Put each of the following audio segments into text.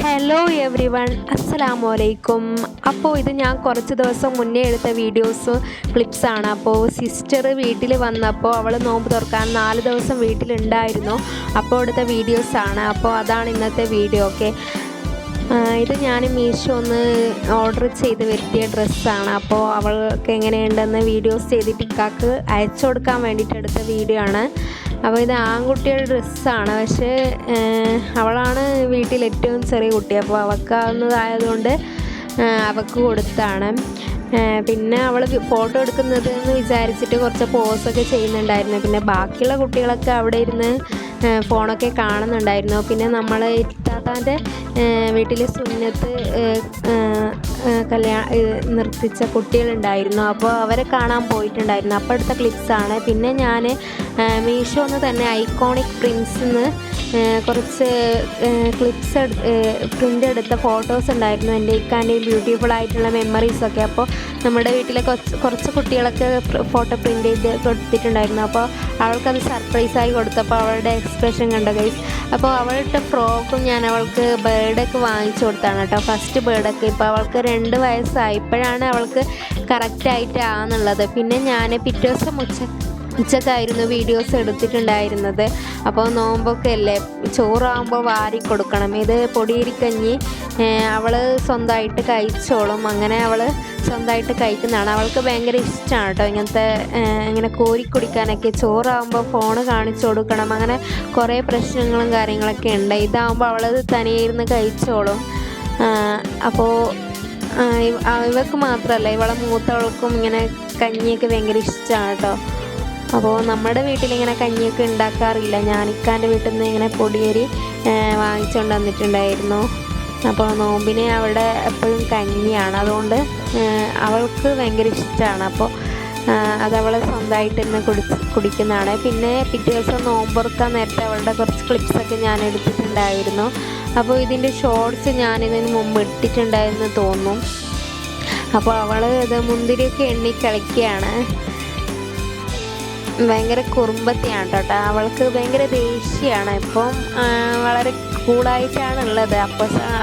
Hello every one, അസ്സലാമു അലൈക്കും. അപ്പോൾ ഇത് ഞാൻ കുറച്ച് ദിവസം മുന്നേ എടുത്ത ക്ലിപ്സാണ്. അപ്പോൾ സിസ്റ്റർ വീട്ടിൽ വന്നപ്പോൾ അവൾ നോമ്പ് തുറക്കാൻ 4 ദിവസം വീട്ടിലുണ്ടായിരുന്നു. അപ്പോൾ എടുത്ത വീഡിയോസാണ്. അപ്പോൾ അതാണ് ഇന്നത്തെ വീഡിയോ. ഓക്കെ, ഇത് ഞാൻ മീഷോന്ന് ഓർഡർ ചെയ്ത് വരുത്തിയ ഡ്രസ്സാണ്. അപ്പോൾ അവൾക്ക് എങ്ങനെയുണ്ടെന്ന് വീഡിയോസ് ചെയ്തിട്ട് ഇക്കാക്ക് അയച്ചു കൊടുക്കാൻ വേണ്ടിയിട്ട് എടുത്ത വീഡിയോ ആണ്. അപ്പോൾ ഇത് ആൺകുട്ടിയുടെ ഡ്രസ്സാണ്, പക്ഷേ അവളാണ് വീട്ടിൽ ഏറ്റവും ചെറിയ കുട്ടി. അപ്പോൾ അവൾക്കാവുന്നതായതുകൊണ്ട് അവൾക്ക് കൊടുത്താണ്. പിന്നെ അവൾ ഫോട്ടോ എടുക്കുന്നത് എന്ന് വിചാരിച്ചിട്ട് കുറച്ച് പോസൊക്കെ ചെയ്യുന്നുണ്ടായിരുന്നു. പിന്നെ ബാക്കിയുള്ള കുട്ടികളൊക്കെ അവിടെ ഇരുന്ന് ഫോണൊക്കെ കാണുന്നുണ്ടായിരുന്നു. പിന്നെ നമ്മൾ ഇത്താത്താൻ്റെ വീട്ടിൽ സുന്നത്ത് നിർത്തിച്ച കുട്ടികളുണ്ടായിരുന്നു. അപ്പോൾ അവരെ കാണാൻ പോയിട്ടുണ്ടായിരുന്നു. അപ്പോൾ എടുത്ത ക്ലിപ്സാണ്. പിന്നെ ഞാൻ മീഷോന്ന് തന്നെ ഐക്കോണിക് പ്രിൻസിന്ന് കുറച്ച് ക്ലിപ്സ് പ്രിൻ്റ് എടുത്ത ഫോട്ടോസ് ഉണ്ടായിരുന്നു. എൻ്റെ ഇക്കാൻ്റെ ബ്യൂട്ടിഫുൾ ആയിട്ടുള്ള മെമ്മറീസൊക്കെ. അപ്പോൾ നമ്മുടെ വീട്ടിലെ കുറച്ച് കുട്ടികളൊക്കെ ഫോട്ടോ പ്രിൻ്റ് ചെയ്ത് കൊടുത്തിട്ടുണ്ടായിരുന്നു. അപ്പോൾ അവൾക്കത് സർപ്രൈസായി കൊടുത്തപ്പോൾ അവളുടെ എക്സ്പ്രഷൻ കണ്ട ഗൈസ്. അപ്പോൾ അവളുടെ ഫ്രോക്കും ഞാൻ അവൾക്ക് ബേർഡൊക്കെ വാങ്ങിച്ചു കൊടുത്താണ് കേട്ടോ, ഫസ്റ്റ് ബേർഡൊക്കെ. ഇപ്പോൾ അവൾക്ക് 2 വയസ്സായി. ഇപ്പോഴാണ് അവൾക്ക് കറക്റ്റായിട്ട് ആണെന്നുള്ളത്. പിന്നെ ഞാൻ പിറ്റേ ദിവസം ഉച്ചക്കായിരുന്നു വീഡിയോസ് എടുത്തിട്ടുണ്ടായിരുന്നത്. അപ്പോൾ നോമ്പൊക്കെ അല്ലേ, ചോറാകുമ്പോൾ വാരി കൊടുക്കണം. ഇത് പൊടിയരിക്കഞ്ഞി അവൾ സ്വന്തമായിട്ട് കഴിച്ചോളും. അങ്ങനെ അവൾ സ്വന്തമായിട്ട് കഴിക്കുന്നതാണ്. അവൾക്ക് ഭയങ്കര ഇഷ്ടമാണ് കേട്ടോ ഇങ്ങനത്തെ ഇങ്ങനെ കോരിക്കുടിക്കാനൊക്കെ. ചോറാകുമ്പോൾ ഫോണ് കാണിച്ചു കൊടുക്കണം, അങ്ങനെ കുറേ പ്രശ്നങ്ങളും കാര്യങ്ങളൊക്കെ ഉണ്ട്. ഇതാകുമ്പോൾ അവളത് തനിയെ ഇരുന്ന് കഴിച്ചോളും. അപ്പോൾ ഇവൾക്ക് മാത്രമല്ല, ഇവളെ മൂത്തവൾക്കും ഇങ്ങനെ കഞ്ഞിയൊക്കെ ഭയങ്കര ഇഷ്ടമാണ് കേട്ടോ. അപ്പോൾ നമ്മുടെ വീട്ടിലിങ്ങനെ കഞ്ഞിയൊക്കെ ഉണ്ടാക്കാറില്ല. ഞാനിക്കാൻ്റെ വീട്ടിൽ നിന്ന് ഇങ്ങനെ പൊടിയരി വാങ്ങിച്ചുകൊണ്ട് വന്നിട്ടുണ്ടായിരുന്നു. അപ്പോൾ നോമ്പിന് അവിടെ എപ്പോഴും കഞ്ഞിയാണ്, അതുകൊണ്ട് അവൾക്ക് ഭയങ്കര ഇഷ്ടമാണ്. അപ്പോൾ അതവൾ സ്വന്തമായിട്ട് തന്നെ കുടിക്കുന്നതാണ്. പിന്നെ പിറ്റേ ദിവസം നോമ്പുറക്കാൻ നേരത്തെ അവളുടെ കുറച്ച് ക്ലിപ്സൊക്കെ ഞാൻ എടുത്തിട്ടുണ്ടായിരുന്നു. അപ്പോൾ ഇതിൻ്റെ ഷോർട്സ് ഞാനിതിന് മുമ്പ് ഇട്ടിട്ടുണ്ടായിരുന്നു തോന്നും. അപ്പോൾ അവൾ ഇത് മുന്തിരിയൊക്കെ എണ്ണി കളിക്കുകയാണ്. ഭയങ്കര കുറുമ്പത്തിയാണ് കേട്ടോ. അവൾക്ക് ഭയങ്കര ദേഷ്യമാണ്. ഇപ്പം വളരെ കൂളായിട്ടാണ് ഉള്ളത്.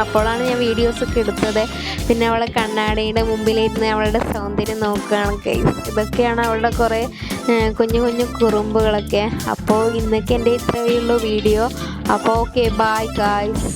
അപ്പോഴാണ് ഞാൻ വീഡിയോസൊക്കെ എടുത്തത്. പിന്നെ അവളെ കണ്ണാടിയുടെ മുമ്പിലിരുന്ന് അവളുടെ സൗന്ദര്യം നോക്കുകയാണ് ഗൈസ്. ഇതൊക്കെയാണ് അവളുടെ കുറേ കുഞ്ഞു കുഞ്ഞു കുറുമ്പുകളൊക്കെ. അപ്പോൾ ഇന്നൊക്കെ എൻ്റെ ഇത്രയേ ഉള്ളൂ വീഡിയോ. അപ്പോൾ ഓക്കെ, ബൈ ഗൈസ്.